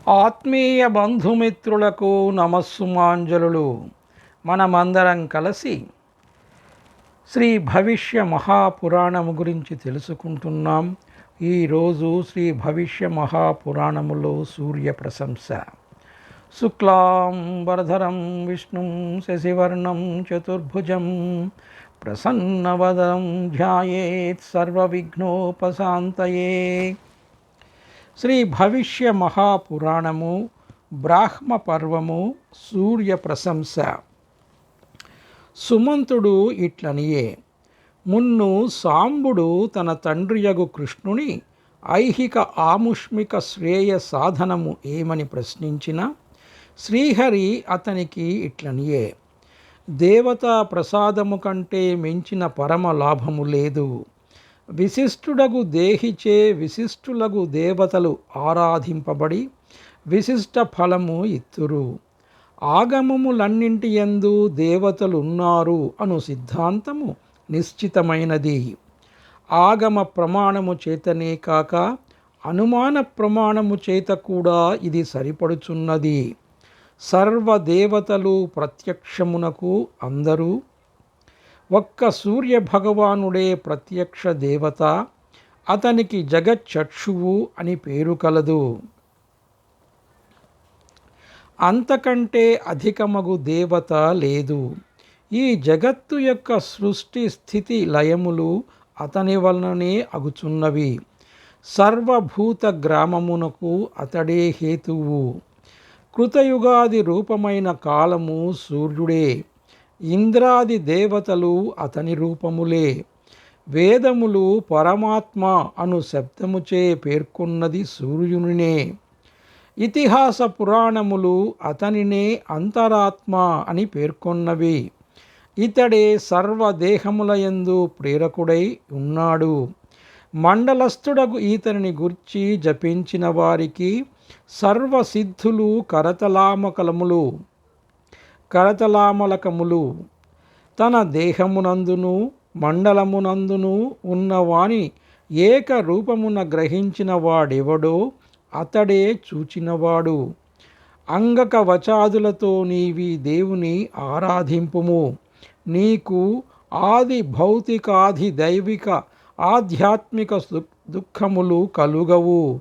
ఆత్మీయ బంధుమిత్రులకు నమస్సుమాంజలులు. మనమందరం కలిసి శ్రీ భవిష్య మహాపురాణము గురించి తెలుసుకుంటున్నాం. ఈరోజు శ్రీ భవిష్య మహాపురాణములో సూర్య ప్రశంస. శుక్లాం వరధరం విష్ణుం శశివర్ణం చతుర్భుజం ప్రసన్నవదనం ధ్యాయేత్ సర్వవిఘ్నోపశాంతయే. శ్రీ భవిష్య మహాపురాణము బ్రాహ్మ పర్వము సూర్య ప్రశంస. సుమంతుడు ఇట్లనియే. మున్ను సాంబుడు తన తండ్రియగు కృష్ణుని ఐహిక ఆముష్మిక శ్రేయ సాధనము ఏమని ప్రశ్నించిన శ్రీహరి అతనికి ఇట్లనియే. దేవతా ప్రసాదము కంటే మించిన పరమ లాభము లేదు. విశిష్టుడగు దేహిచే విశిష్టులగు దేవతలు ఆరాధింపబడి విశిష్ట ఫలము ఇత్తురు. ఆగమములన్నింటి యందు దేవతలున్నారు అను సిద్ధాంతము నిశ్చితమైనది. ఆగమ ప్రమాణము చేతనే కాక అనుమాన ప్రమాణము చేత కూడా ఇది సరిపడుచున్నది. సర్వదేవతలు ప్రత్యక్షమునకు అందరూ ఒక్క సూర్య భగవానుడే ప్రత్యక్ష దేవత. అతనికి జగచ్చక్షువు అని పేరు కలదు. అంతకంటే అధికమగు దేవత లేదు. ఈ జగత్తు యొక్క సృష్టి స్థితి లయములు అతని వలననే అగుచున్నవి. సర్వభూత గ్రామమునకు అతడే హేతువు. కృతయుగాది రూపమైన కాలము సూర్యుడే. ఇంద్రాది దేవతలు అతని రూపములే. వేదములు పరమాత్మ అను శబ్దముచే పేర్కొన్నది సూర్యునినే. ఇతిహాస పురాణములు అతనినే అంతరాత్మ అని పేర్కొన్నవి. ఇతడే సర్వదేహములయందు ప్రేరకుడై ఉన్నాడు. మండలస్థుడగు ఈతనిని గుర్చి జపించిన వారికి సర్వసిద్ధులు కరతలామలకములు. తన దేహమునందును మండలమునందును ఉన్నవాని ఏక రూపమున గ్రహించిన వాడెవడో అతడే చూచినవాడు. అంగక వచాదులతో నీవి దేవుని ఆరాధింపుము. నీకు ఆది భౌతికాది దైవిక ఆధ్యాత్మిక దుఃఖములు కలుగవు.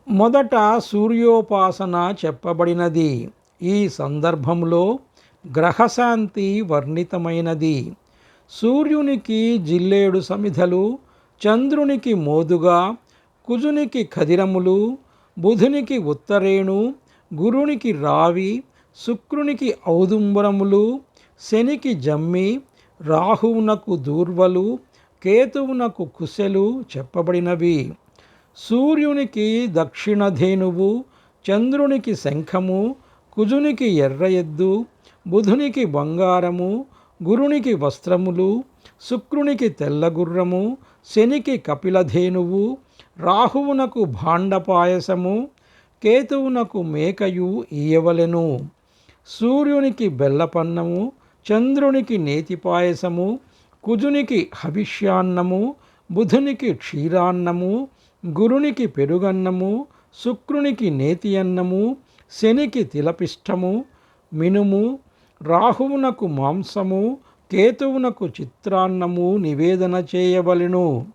మొదట సూర్యోపాసన చెప్పబడినది. ఈ సందర్భంలో గ్రహశాంతి వర్ణితమైనది. సూర్యునికి జిల్లేడు సమిధలు, చంద్రునికి మోదుగా, కుజునికి ఖదిరములు, బుధునికి ఉత్తరేణు, గురునికి రావి, శుక్రునికి ఔదుంబరములు, శనికి జమ్మి, రాహువునకు దూర్వలు, కేతువునకు కుశలు చెప్పబడినవి. సూర్యునికి దక్షిణధేనువు, చంద్రునికి శంఖము, కుజునికి ఎర్ర ఎద్దు, బుధునికి బంగారము, గురునికి వస్త్రములు, శుక్రునికి తెల్లగుర్రము, శనికి కపిలధేనువు, రాహువునకు భాండపాయసము, కేతువునకు మేకయు ఇయ్యవలెను. సూర్యునికి బెల్లపన్నము, చంద్రునికి నేతిపాయసము, కుజునికి హవిష్యాన్నము, బుధునికి క్షీరాన్నము, గురునికి పెరుగన్నము, శుక్రునికి నేతి అన్నము, శనికి తిలపిష్టము, మినుము, రాహువునకు మాంసము, కేతువునకు చిత్రాన్నము నివేదన చేయవలెను.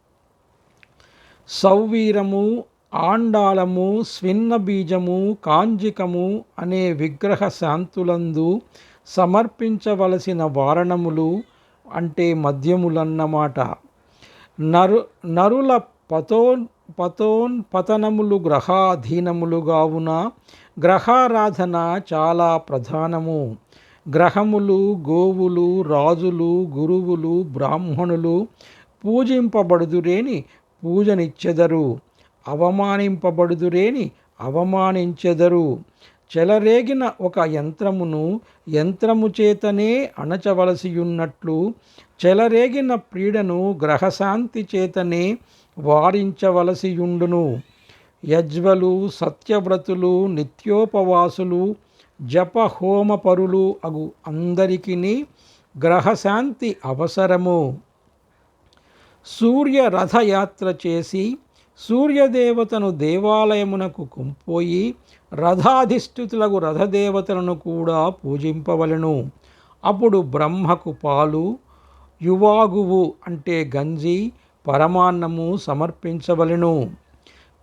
సౌవీరము, ఆండాళము, స్విన్న బీజము, కాంజికము అనే విగ్రహ శాంతులందు సమర్పించవలసిన వారణములు అంటే మద్యములన్నమాట. నరుల పతనములు గ్రహాధీనములుగావున గ్రహారాధన చాలా ప్రధానము. గ్రహములు, గోవులు, రాజులు, గురువులు, బ్రాహ్మణులు పూజింపబడుదురేని పూజనిచ్చెదరు, అవమానింపబడుదురేని అవమానించెదరు. చెలరేగిన ఒక యంత్రమును యంత్రము చేతనే అణచవలసియున్నట్లు చెలరేగిన పీడను గ్రహశాంతి చేతనే వారించవలసియుండును. యజ్వలు, సత్యవ్రతులు, నిత్యోపవాసులు, జపహోమపరులు అగు అందరికిని గ్రహశాంతి అవసరము. సూర్య రథయాత్ర చేసి సూర్యదేవతను దేవాలయమునకు కొంపోయి రథాధిష్ఠితులకు రథదేవతలను కూడా పూజింపవలెను. అప్పుడు బ్రహ్మకు పాలు, యువాగువు అంటే గంజి, పరమాన్నము సమర్పించవలెను.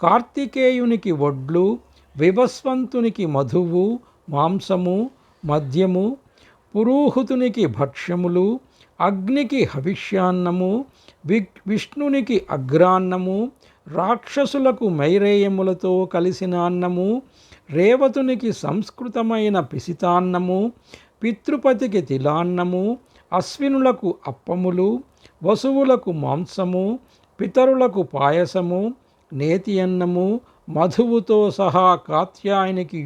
కార్తికేయునికి వడ్లు, విభస్వంతునికి మధువు, మాంసము, మద్యము, పురోహితునికి భక్ష్యములు, అగ్నికి హవిష్యాన్నము, విష్ణునికి అగ్రాన్నము, రాక్షసులకు మైరేయములతో కలిసిన అన్నము, రేవతునికి సంస్కృతమైన పిసితాన్నము, పితృపతికి తిలాన్నము, అశ్వినులకు అప్పములు, వసువులకు మాంసము, పితరులకు పాయసము, నేతి అన్నము, మధువుతో సహా కాత్యాయనికి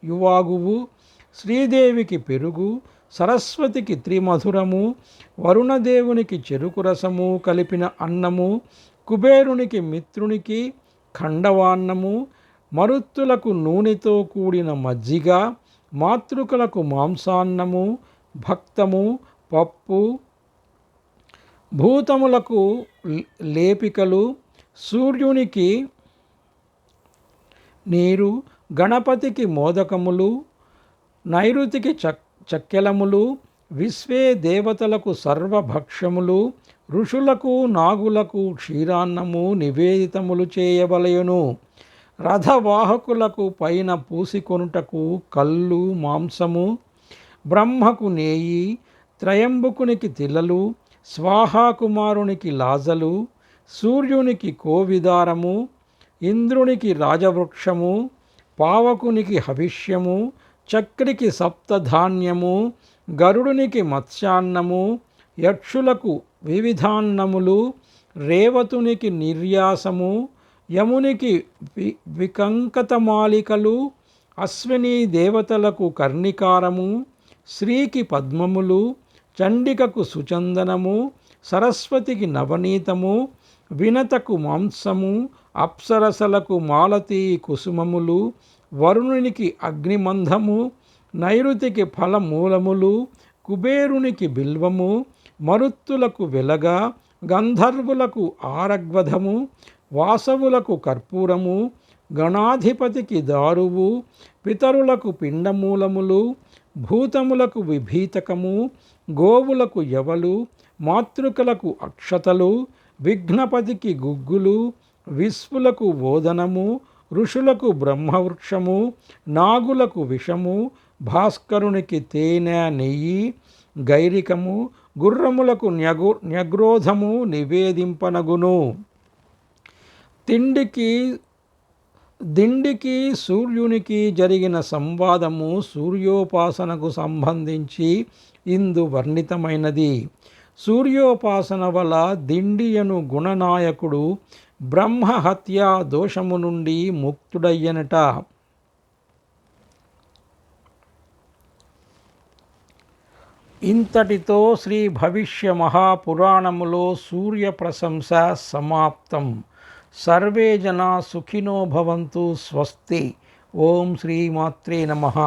యువాగువు, శ్రీదేవికి పెరుగు, సరస్వతికి త్రిమధురము, వరుణదేవునికి చెరుకు రసము కలిపిన అన్నము, కుబేరునికి మిత్రునికి ఖండవాన్నము, మరుత్తులకు నూనెతో కూడిన మజ్జిగ, మాతృకలకు మాంసాన్నము, భక్తము, పప్పు, భూతములకు లేపికలు, సూర్యునికి నీరు, గణపతికి మోదకములు, నైరుతికి చక్కెలములు, విశ్వే దేవతలకు సర్వభక్షములు, ఋషులకు నాగులకు క్షీరాన్నము నివేదితములు చేయవలయును. రథవాహకులకు పైన పూసికొనుటకు కళ్ళు, మాంసము, బ్రహ్మకు నేయి, త్రయంబకునికి తిలలు, స్వాహాకుమారునికి లాజలు, సూర్యునికి కోవిదారము, ఇంద్రునికి రాజవృక్షము, పావకునికి హవిష్యము, చక్రికి సప్తధాన్యము, గరుడునికి మత్స్యాన్నము, యక్షులకు వివిధాన్నములు, రేవతునికి నిర్యాసము, యమునికి వికంకతమాలికలు, అశ్విని దేవతలకు కర్ణికారము, శ్రీకి పద్మములు, చండికకు సుచందనము, సరస్వతికి నవనీతము, వినతకు మాంసము, అప్సరసలకు మాలతీ కుసుమములు, వరుణునికి అగ్నిమంధము, నైరుతికి ఫలమూలములు, కుబేరునికి బిల్వము, మరుత్తులకు వెలగ, గంధర్వులకు ఆరగ్వధము, వాసవులకు కర్పూరము, గణాధిపతికి దారువు, పితరులకు పిండమూలములు, భూతములకు విభీతకము, గోవులకు యవలు, మాతృకలకు అక్షతలు, విఘ్నపతికి గుగ్గులు, విశ్వులకు ఓదనము, ఋషులకు బ్రహ్మవృక్షము, నాగులకు విషము, భాస్కరునికి తేనె నెయ్యి, గైరికము, గుర్రములకు న్యగ్రోధము నివేదింపనగును. దిండికి సూర్యునికి జరిగిన సంవాదము సూర్యోపాసనకు సంబంధించి ఇందు వర్ణితమైనది. సూర్యోపాసన వల్ల దిండియను గుణనాయకుడు బ్రహ్మహత్యా దోషము నుండి ముక్తుడయ్యనట. ఇంతటితో శ్రీ భవిష్య మహాపురాణములో సూర్య ప్రశంస సమాప్తం. సర్వే జనా సుఖినో భవంతు. స్వస్తి. ఓం శ్రీమాత్రే నమః.